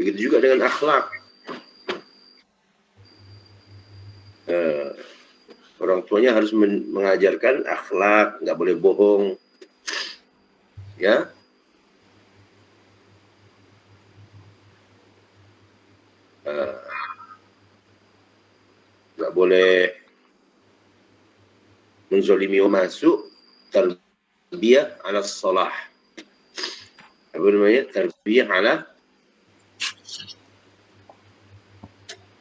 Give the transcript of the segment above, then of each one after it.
Begitu juga dengan akhlak. Orang tuanya harus mengajarkan akhlak, nggak boleh bohong, ya. Nggak boleh menzolimi orang masuk. Tarbiyah ala salah. Apa namanya? Tarbiyah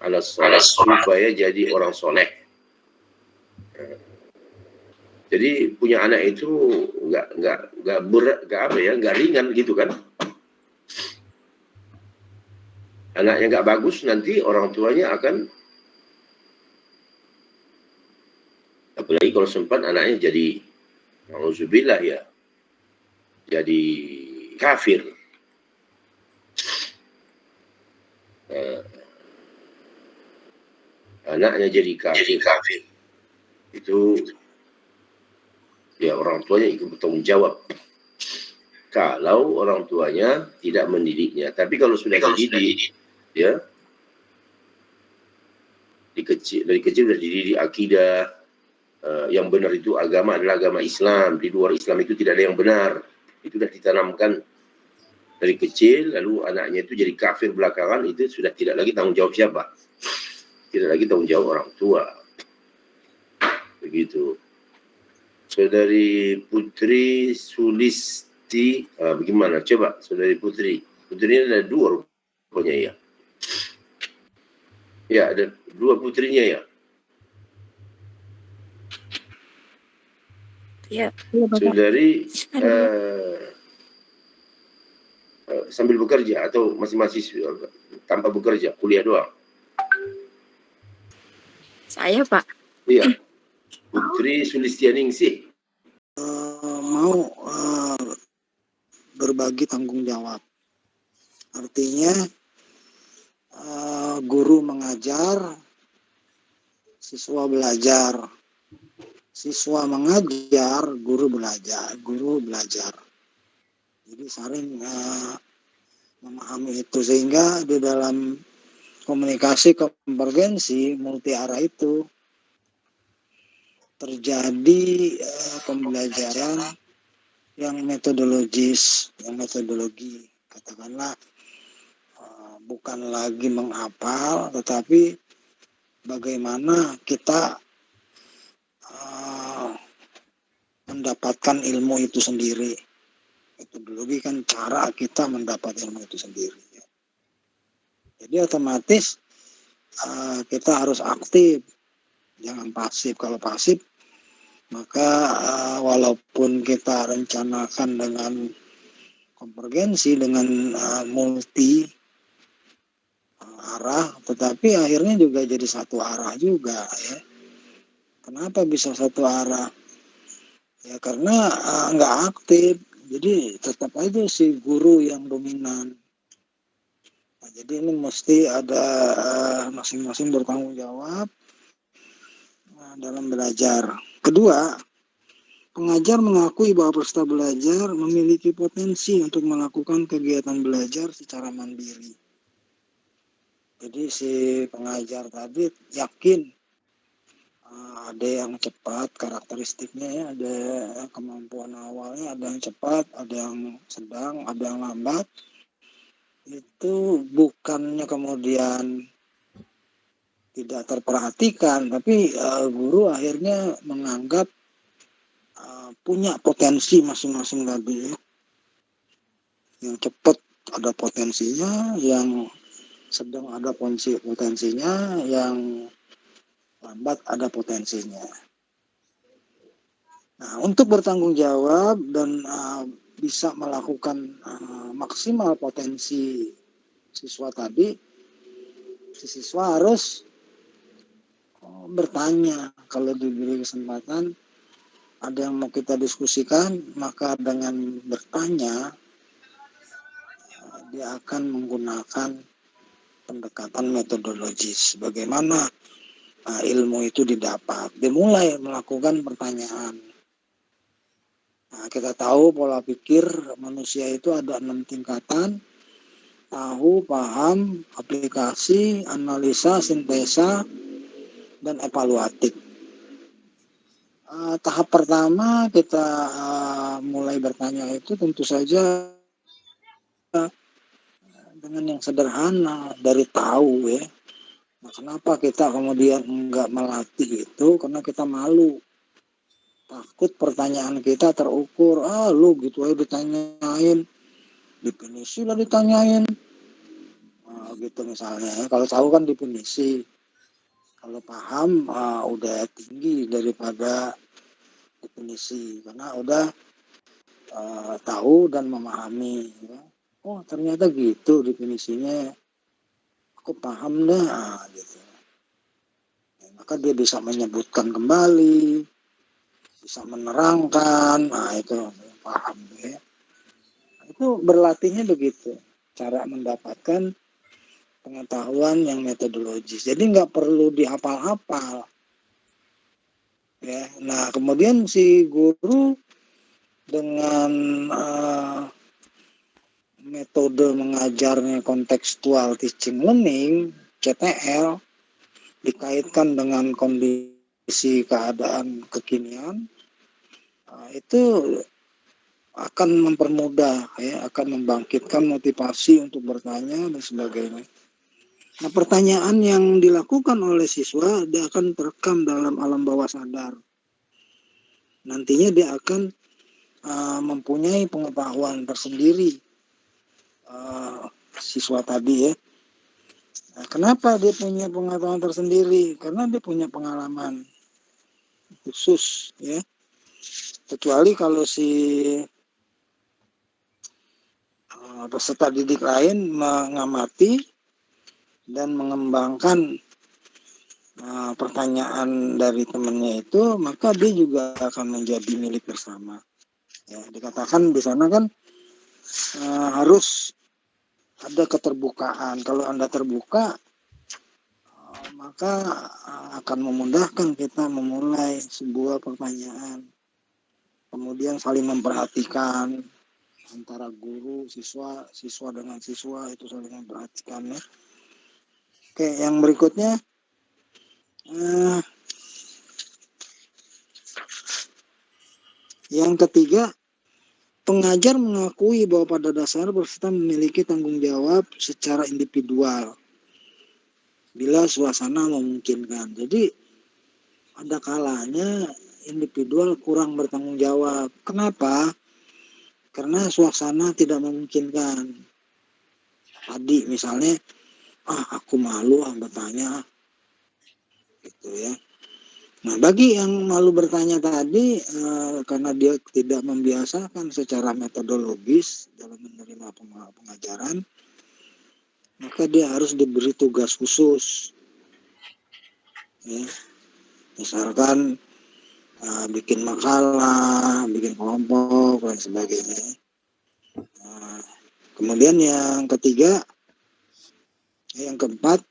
ala salah, supaya jadi orang soleh. Jadi punya anak itu nggak ringan gitu kan. Anaknya nggak bagus, nanti orang tuanya akan, apalagi kalau sempat anaknya jadi, auzubillah ya, jadi kafir. Anaknya jadi kafir. Itu ya orang tuanya ikut bertanggung jawab. Kalau orang tuanya tidak mendidiknya. Tapi kalau sudah dididik, ya, dari kecil sudah dididik akidah, yang benar itu agama adalah agama Islam, di luar Islam itu tidak ada yang benar. Itu sudah ditanamkan dari kecil, lalu anaknya itu jadi kafir belakangan, itu sudah tidak lagi tanggung jawab siapa? Tidak lagi tanggung jawab orang tua. Begitu. Saudari Putri Sulisti, bagaimana? Coba Saudari Putri. Putrinya ada dua rupanya ya. Ya, ada dua putrinya ya. Ya, Bapak. Saudari sambil bekerja atau masih tanpa bekerja, kuliah doang? Saya, Pak. Iya. Putri Sulistianingsih. Mau berbagi tanggung jawab. Artinya guru mengajar, siswa belajar. Siswa mengajar, guru belajar. Jadi saling memahami itu, sehingga di dalam komunikasi konvergensi multi arah itu terjadi pembelajaran yang metodologi, katakanlah bukan lagi menghafal, tetapi bagaimana kita mendapatkan ilmu itu sendiri. Metodologi kan cara kita mendapat ilmu itu sendiri. Jadi otomatis kita harus aktif, jangan pasif. Kalau pasif, maka walaupun kita rencanakan dengan konvergensi, dengan multi arah, tetapi akhirnya juga jadi satu arah juga ya. Kenapa bisa satu arah? Ya karena nggak aktif, jadi tetap aja si guru yang dominan. Nah, jadi ini mesti ada masing-masing bertanggung jawab dalam belajar. Kedua, pengajar mengakui bahwa peserta belajar memiliki potensi untuk melakukan kegiatan belajar secara mandiri. Jadi si pengajar tadi yakin ada yang cepat karakteristiknya ya, ada kemampuan awalnya, ada yang cepat, ada yang sedang, ada yang lambat. Itu bukannya kemudian tidak terperhatikan, tapi guru akhirnya menganggap punya potensi masing-masing tadi. Yang cepat ada potensinya, yang sedang ada potensinya, yang lambat ada potensinya. Nah, untuk bertanggung jawab dan bisa melakukan maksimal potensi siswa tadi, si siswa harus bertanya. Kalau diberi kesempatan, ada yang mau kita diskusikan, maka dengan bertanya, dia akan menggunakan pendekatan metodologis. Bagaimana ilmu itu didapat? Dimulai melakukan pertanyaan. Nah, kita tahu pola pikir manusia itu ada 6 tingkatan. tahu, paham, aplikasi, analisa, sintesa, dan evaluatif. Tahap pertama kita mulai bertanya itu tentu saja dengan yang sederhana, dari tahu ya. Nah, kenapa kita kemudian enggak melatih itu? Karena kita malu. Takut pertanyaan kita terukur. Lu gitu aja ditanyain. Definisi lah ditanyain. Nah, gitu misalnya. Kalau tahu kan definisi. Kalau paham udah tinggi daripada definisi. Karena udah tahu dan memahami. Ya. Oh ternyata gitu definisinya. Aku paham dah. Gitu. Maka dia bisa menyebutkan kembali, bisa menerangkan, nah itu paham ya. Itu berlatihnya begitu, cara mendapatkan pengetahuan yang metodologis. Jadi nggak perlu dihafal-hafal. Ya, nah kemudian si guru dengan metode mengajarnya kontekstual teaching learning (CTL) dikaitkan dengan kondisi keadaan kekinian, itu akan mempermudah ya, akan membangkitkan motivasi untuk bertanya dan sebagainya. Nah, pertanyaan yang dilakukan oleh siswa dia akan terekam dalam alam bawah sadar. Nantinya dia akan mempunyai pengetahuan tersendiri siswa tadi ya. Nah, kenapa dia punya pengetahuan tersendiri? Karena dia punya pengalaman khusus ya. Kecuali kalau si peserta didik lain mengamati dan mengembangkan pertanyaan dari temannya itu, maka dia juga akan menjadi milik bersama. Ya, dikatakan di sana kan harus ada keterbukaan. Kalau Anda terbuka, maka akan memudahkan kita memulai sebuah pertanyaan. Kemudian saling memperhatikan antara guru, siswa, siswa dengan siswa itu saling memperhatikan ya. Oke, yang berikutnya yang ketiga, pengajar mengakui bahwa pada dasarnya peserta memiliki tanggung jawab secara individual bila suasana memungkinkan. Jadi ada kalanya individual kurang bertanggung jawab. Kenapa? Karena suasana tidak memungkinkan. Tadi misalnya, aku malu bertanya, gitu ya. Nah, bagi yang malu bertanya tadi, karena dia tidak membiasakan secara metodologis dalam menerima pengajaran, maka dia harus diberi tugas khusus. Ya. Misalkan bikin makalah, bikin kelompok, dan sebagainya. Kemudian yang ketiga, yang keempat,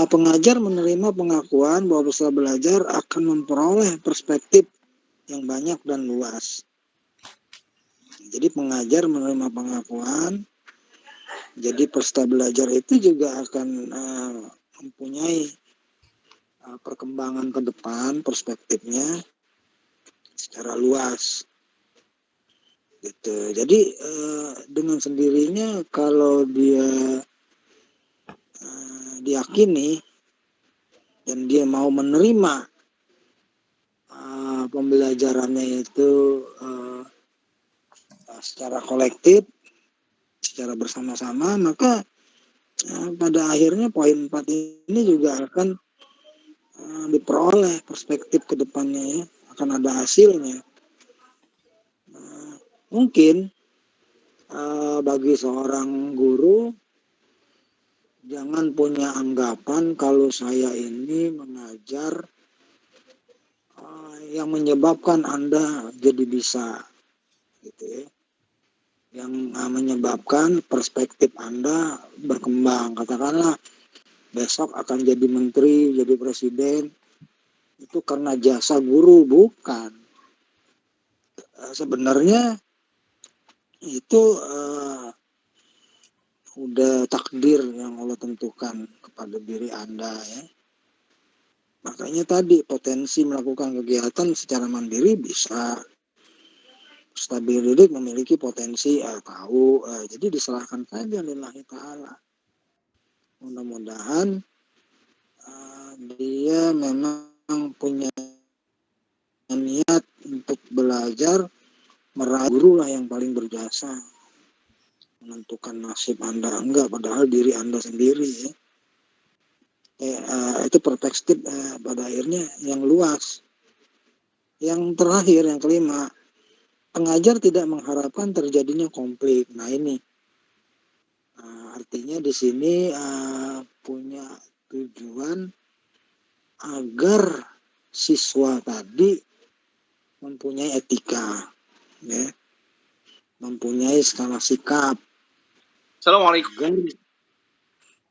pengajar menerima pengakuan bahwa peserta belajar akan memperoleh perspektif yang banyak dan luas. Jadi pengajar menerima pengakuan, jadi peserta belajar itu juga akan mempunyai perkembangan ke depan perspektifnya secara luas. Gitu. Jadi dengan sendirinya kalau dia diyakini dan dia mau menerima pembelajarannya itu secara kolektif, secara bersama-sama, maka pada akhirnya poin 4 ini juga akan diperoleh perspektif ke depannya ya, akan ada hasilnya. Mungkin bagi seorang guru jangan punya anggapan kalau saya ini mengajar yang menyebabkan Anda jadi bisa, gitu ya. Yang menyebabkan perspektif Anda berkembang. Katakanlah besok akan jadi menteri, jadi presiden, itu karena jasa guru, bukan. Sebenarnya itu udah takdir yang Allah tentukan kepada diri Anda ya. Makanya tadi potensi melakukan kegiatan secara mandiri bisa, stabil diri memiliki potensi tahu, jadi diserahkan saja lillahi ta'ala. Mudah-mudahan dia memang punya niat untuk belajar, meraih guru lah yang paling berjasa menentukan nasib Anda, enggak, padahal diri Anda sendiri ya. Itu perspektif pada akhirnya yang luas. Yang terakhir, yang kelima, pengajar tidak mengharapkan terjadinya konflik. Nah ini artinya di sini punya tujuan agar siswa tadi mempunyai etika, ya, mempunyai skala sikap. Assalamualaikum.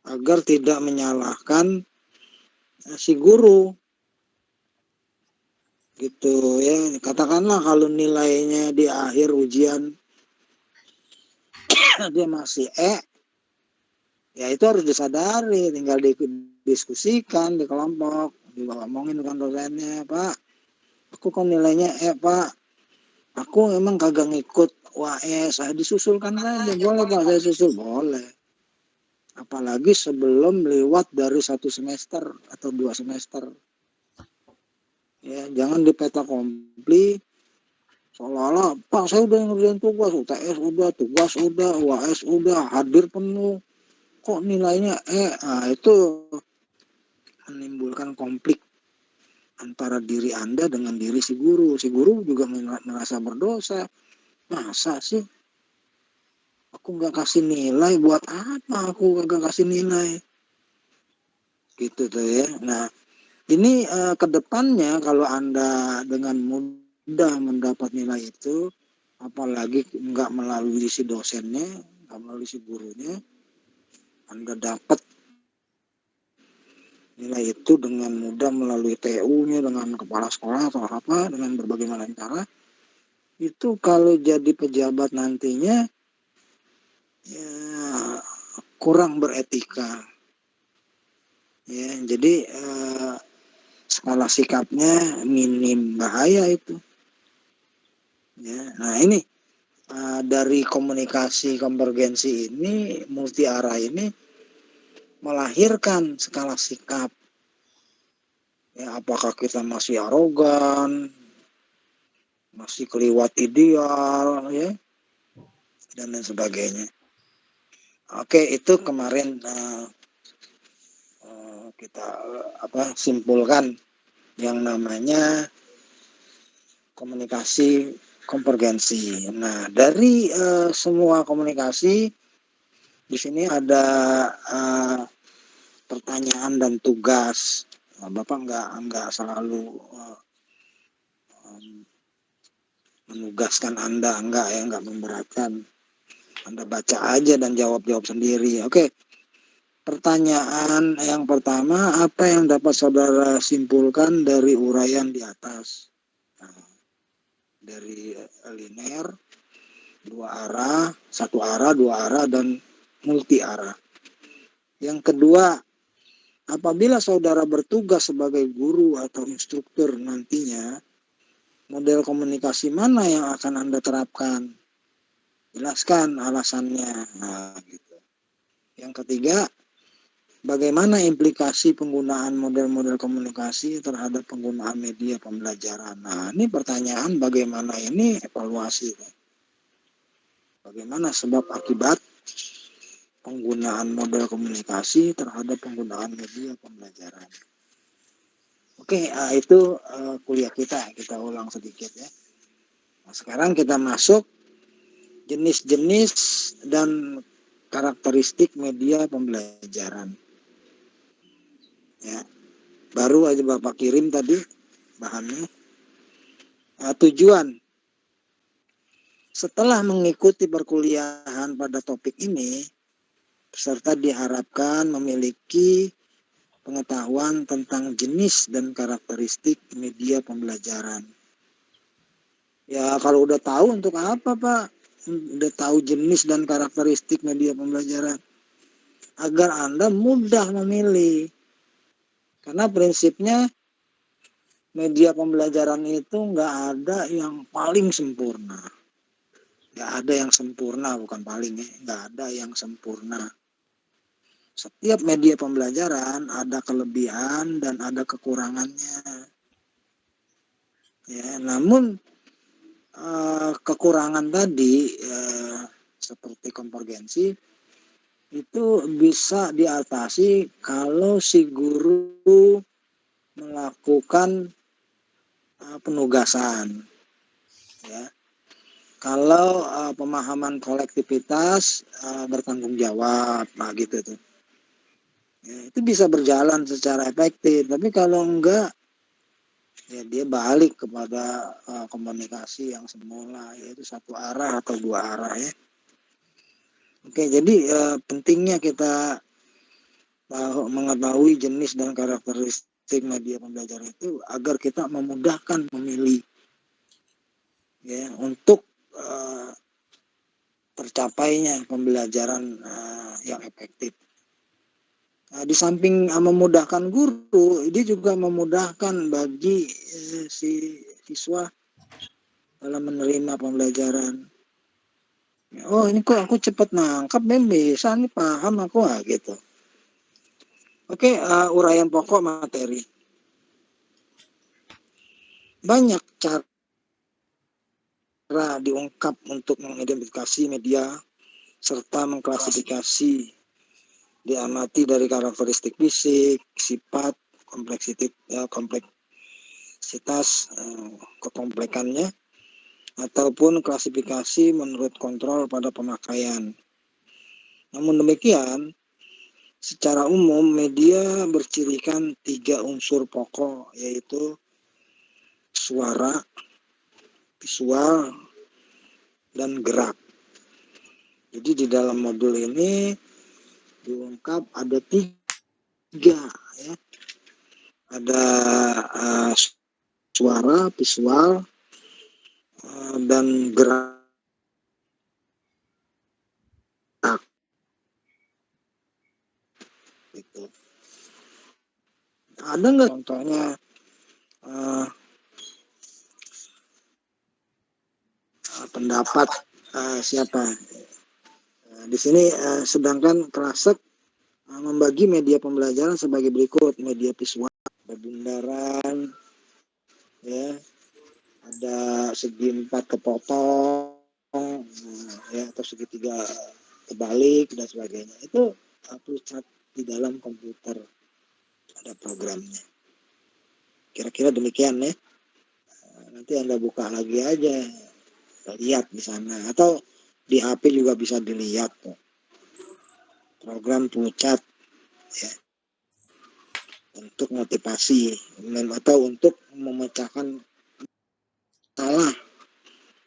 Agar tidak menyalahkan si guru, gitu ya. Katakanlah kalau nilainya di akhir ujian dia masih ya itu harus disadari, tinggal didiskusikan di kelompok, ngomongin dengan dosennya, Pak, aku kok nilainya Pak, aku emang kagak ngikut UAS, disusulkan aja, boleh Pak, saya susul, boleh. Apalagi sebelum lewat dari 1 semester atau 2 semester. Ya, jangan dipeta kompli seolah-olah, Pak saya udah ngerjain tugas, UTS udah, tugas udah, UAS udah, hadir penuh, kok nilainya itu menimbulkan konflik antara diri Anda dengan diri si guru. Si guru juga merasa berdosa. Masa sih aku nggak kasih nilai, buat apa aku nggak kasih nilai, gitu tuh ya. Nah ini kedepannya kalau Anda dengan mudah mendapat nilai itu, apalagi nggak melalui si dosennya, nggak melalui si gurunya, Anda dapat nilai itu dengan mudah melalui TU-nya, dengan kepala sekolah atau apa, dengan berbagai macam cara, itu kalau jadi pejabat nantinya ya kurang beretika ya. Jadi skala sikapnya minim, bahaya itu ya. Nah ini dari komunikasi konvergensi ini, multi arah ini melahirkan skala sikap ya. Apakah kita masih arogan, masih keliwat ideal ya, dan lain sebagainya. Oke, itu kemarin kita simpulkan yang namanya komunikasi konvergensi. Nah, dari semua komunikasi di sini ada pertanyaan dan tugas. Nah, Bapak nggak selalu menugaskan Anda, nggak memberatkan. Anda baca aja dan jawab sendiri. Oke. Pertanyaan yang pertama, apa yang dapat saudara simpulkan dari uraian di atas? Nah, dari linear, 2 arah, 1 arah, 2 arah, dan multi arah. Yang kedua, apabila saudara bertugas sebagai guru atau instruktur nantinya, model komunikasi mana yang akan Anda terapkan? Jelaskan alasannya. Nah, gitu. Yang ketiga, bagaimana implikasi penggunaan model-model komunikasi terhadap penggunaan media pembelajaran? Nah, ini pertanyaan bagaimana ini evaluasi. Bagaimana sebab akibat penggunaan model komunikasi terhadap penggunaan media pembelajaran. Oke, itu kuliah kita ulang sedikit ya. Nah, sekarang kita masuk jenis-jenis dan karakteristik media pembelajaran. Ya, baru aja Bapak kirim tadi bahannya. Tujuan setelah mengikuti perkuliahan pada topik ini, peserta diharapkan memiliki pengetahuan tentang jenis dan karakteristik media pembelajaran. Ya kalau udah tahu untuk apa Pak? Udah tahu jenis dan karakteristik media pembelajaran, agar Anda mudah memilih. Karena prinsipnya media pembelajaran itu nggak ada yang paling sempurna. Nggak ada yang sempurna, bukan paling ya. Nggak ada yang sempurna. Setiap media pembelajaran ada kelebihan dan ada kekurangannya. Ya, namun kekurangan tadi seperti konvergensi itu bisa diatasi kalau si guru melakukan penugasan, ya. Kalau pemahaman kolektivitas bertanggung jawab, nah gitu tuh. Ya, itu bisa berjalan secara efektif. Tapi kalau enggak, ya dia balik kepada komunikasi yang semula, yaitu satu arah atau dua arah ya. Oke, jadi pentingnya kita mengetahui jenis dan karakteristik media pembelajaran itu agar kita memudahkan memilih ya untuk tercapainya pembelajaran yang efektif. Di samping memudahkan guru, dia juga memudahkan bagi si siswa dalam menerima pembelajaran. Oh ini kok aku cepat nangkap, bisa nih paham aku gitu. Oke, uraian pokok materi. Banyak cara diungkap untuk mengidentifikasi media serta mengklasifikasi, diamati dari karakteristik fisik, sifat, kompleksitas, kekomplekannya, ataupun klasifikasi menurut kontrol pada pemakaian. Namun demikian, secara umum media bercirikan 3 unsur pokok, yaitu suara, visual, dan gerak. Jadi di dalam modul ini diungkap ada 3 ya. Ada suara, visual, dan gerak. Gitu. Ada nggak contohnya pendapat siapa? Di sini sedangkan Krasek membagi media pembelajaran sebagai berikut: media visual, ada bundaran, ya, ada segi 4 kepotong, ya, atau segitiga kebalik dan sebagainya. Itu pusat di dalam komputer, ada programnya. Kira-kira demikian ya. Nanti Anda buka lagi aja, lihat di sana, atau di HP juga bisa dilihat tuh. Program pucat ya, untuk motivasi atau untuk memecahkan masalah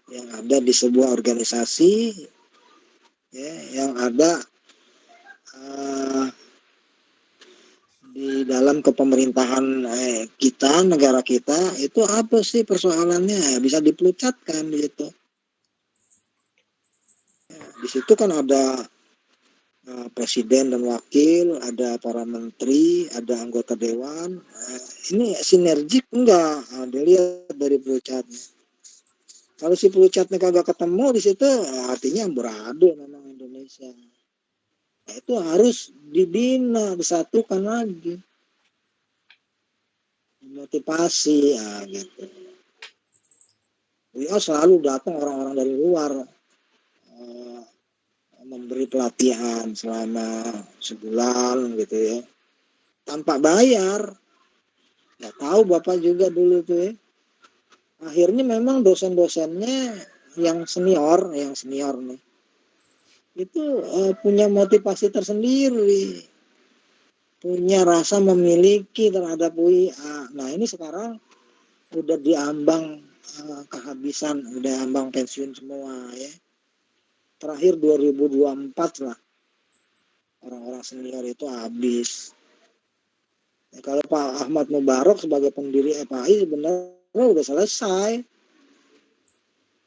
yang ada di sebuah organisasi ya, yang ada di dalam kepemerintahan kita, negara kita, itu apa sih persoalannya, bisa dipelucatkan gitu. Di situ kan ada presiden dan wakil, ada para menteri, ada anggota dewan. Ini sinergik enggak? Dilihat dari pelucatnya. Kalau si pelucatnya kagak ketemu di situ, artinya amburadul memang Indonesia. Nah, itu harus dibina, disatukan lagi, motivasi, gitu. Beliau selalu datang orang-orang dari luar, memberi pelatihan selama sebulan gitu ya, tanpa bayar. Nggak tahu Bapak juga dulu tuh ya. Akhirnya memang dosen-dosennya yang senior nih, itu punya motivasi tersendiri, punya rasa memiliki terhadap UIA. Nah ini sekarang udah diambang kehabisan, udah ambang pensiun semua ya. Terakhir 2024 lah orang-orang senior itu habis. Ya, kalau Pak Ahmad Mubarok sebagai pendiri FAI sebenarnya udah selesai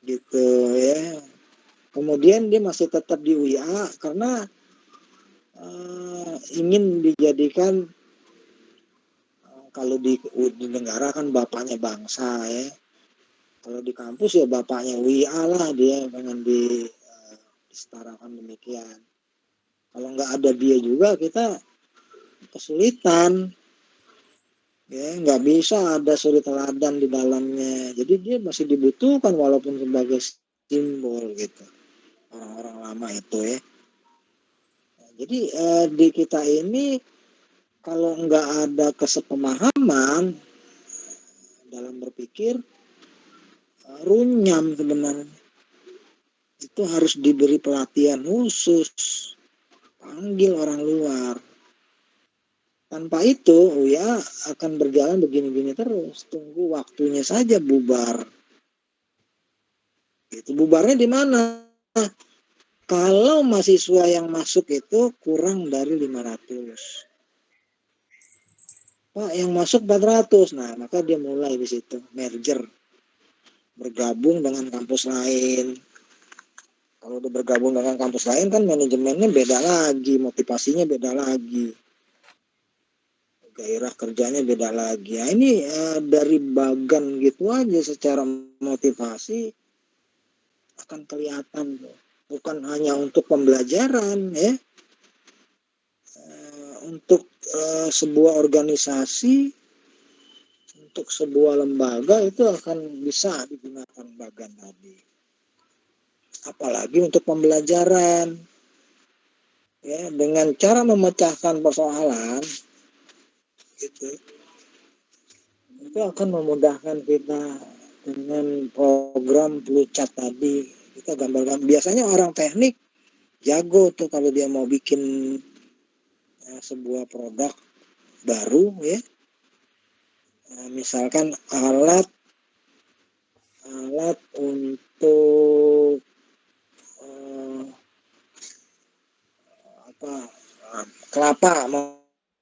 gitu ya. Kemudian dia masih tetap di UIA karena ingin dijadikan kalau di negara kan bapaknya bangsa ya. Kalau di kampus ya bapaknya WIA lah, dia pengen disetarakan demikian. Kalau nggak ada dia juga kita kesulitan, ya nggak bisa ada suri teladan di dalamnya. Jadi dia masih dibutuhkan walaupun sebagai simbol gitu, orang-orang lama itu ya. Jadi di kita ini kalau nggak ada kesepemahaman dalam berpikir, runyam sebenarnya. Itu harus diberi pelatihan khusus, panggil orang luar. Tanpa itu ya akan berjalan begini-gini terus. Tunggu waktunya saja bubar. Itu bubarnya di mana? Kalau mahasiswa yang masuk itu kurang dari 500. Pak, yang masuk 400. Nah, maka dia mulai di situ, merger. Bergabung dengan kampus lain. Kalau udah bergabung dengan kampus lain kan manajemennya beda lagi, motivasinya beda lagi. Gairah kerjanya beda lagi. Nah, ini dari bagan gitu aja secara motivasi akan kelihatan. Bukan hanya untuk pembelajaran ya. Untuk sebuah organisasi, untuk sebuah lembaga itu akan bisa digunakan bagan tadi. Apalagi untuk pembelajaran. Ya, dengan cara memecahkan persoalan gitu, itu akan memudahkan kita dengan program Plucat tadi. Kita gambar-gambar. Biasanya orang teknik jago tuh kalau dia mau bikin sebuah produk baru ya. Misalkan alat untuk kelapa,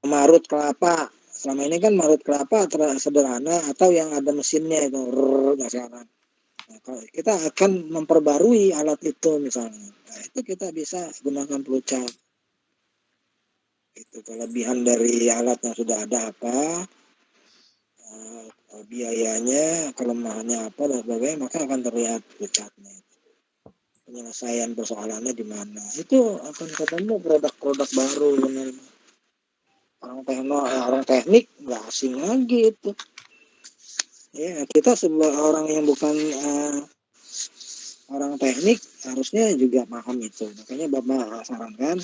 memarut kelapa. Selama ini kan marut kelapa sederhana atau yang ada mesinnya itu sekarang. Nah, kita akan memperbarui alat itu misalnya. Nah, itu kita bisa gunakan Plucat. Itu kelebihan dari alat yang sudah ada apa, biayanya, kelemahannya apa dan sebagainya, maka akan terlihat Plucatnya. Penyelesaian persoalannya di mana. Itu akan ketemu produk-produk baru benar. Orang teknik nggak asing lagi itu. Ya, kita sebagai orang yang bukan orang teknik harusnya juga paham itu. Makanya Bapak sarankan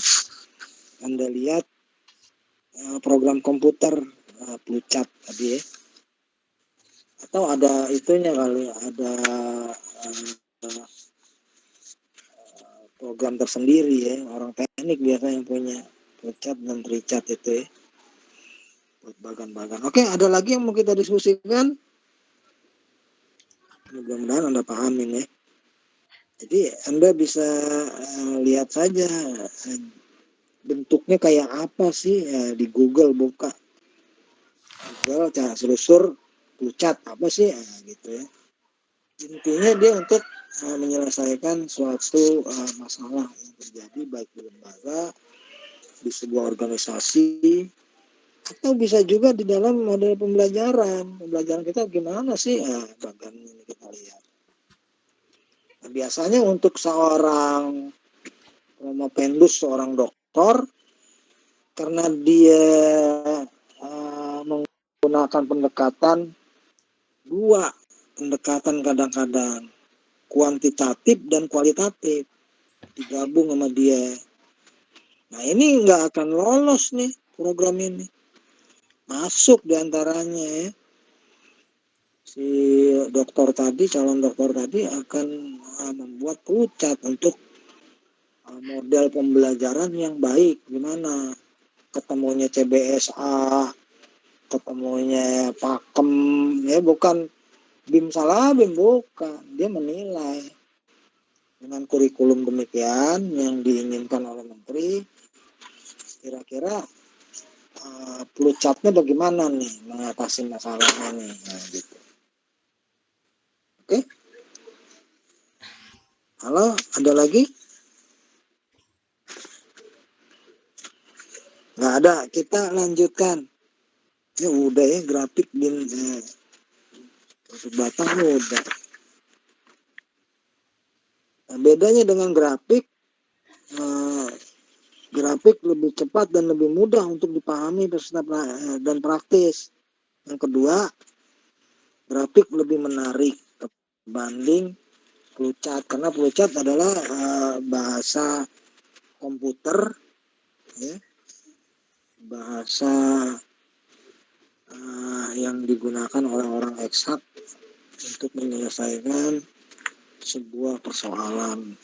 Anda lihat program komputer Plucat tadi ya. Atau ada itunya kali, ada program tersendiri ya. Orang teknik biasa yang punya Plucat dan Tricat itu ya. Bagan-bagan. Oke, ada lagi yang mau kita diskusikan? Mudah-mudahan Anda pahamin ya. Jadi Anda bisa lihat saja bentuknya kayak apa sih di Google, buka Google, cara selusur Plucat apa sih gitu ya. Intinya dia untuk menyelesaikan suatu masalah yang terjadi baik di lembaga, di sebuah organisasi, atau bisa juga di dalam model pembelajaran. Pembelajaran kita gimana sih? Bagan ini kita lihat. Nah, biasanya untuk seorang Pendus, seorang dokter, karena dia menggunakan pendekatan dua, pendekatan kadang-kadang kuantitatif dan kualitatif digabung sama dia. Nah, ini nggak akan lolos nih program ini. Masuk diantaranya ya. Si dokter tadi, calon dokter tadi akan membuat Plucat untuk model pembelajaran yang baik. Gimana? Ketemunya CBSA, ketemunya Pakem, ya bukan BIM salah BIM, bukan. Dia menilai dengan kurikulum demikian yang diinginkan oleh menteri, kira-kira Plucatnya bagaimana nih mengatasi masalahnya nih, nah, gitu. Oke, halo, ada lagi? nggak ada. Kita lanjutkan. Ya udah ya, grafik batang udah. Nah, bedanya dengan grafik, grafik lebih cepat dan lebih mudah untuk dipahami dan praktis. Yang kedua, grafik lebih menarik dibanding flowchart, karena flowchart adalah bahasa komputer, ya, bahasa yang digunakan oleh orang eksak untuk menyelesaikan sebuah persoalan.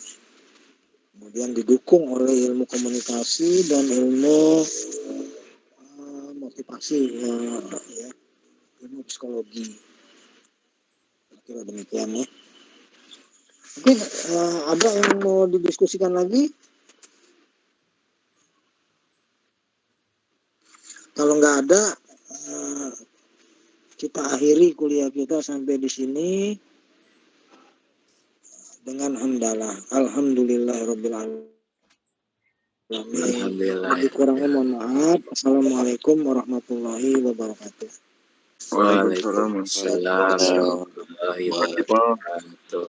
Kemudian didukung oleh ilmu komunikasi dan ilmu motivasi, ya, ilmu psikologi. Kira demikian ya. Mungkin ada yang mau didiskusikan lagi? Kalau nggak ada, kita akhiri kuliah kita sampai di sini dengan hamdalah. Alhamdulillahirabbil alamin. Alhamdulillah. Lebih kurangnya mohon maaf. Assalamualaikum warahmatullahi wabarakatuh. Waalaikumsalam warahmatullahi wabarakatuh.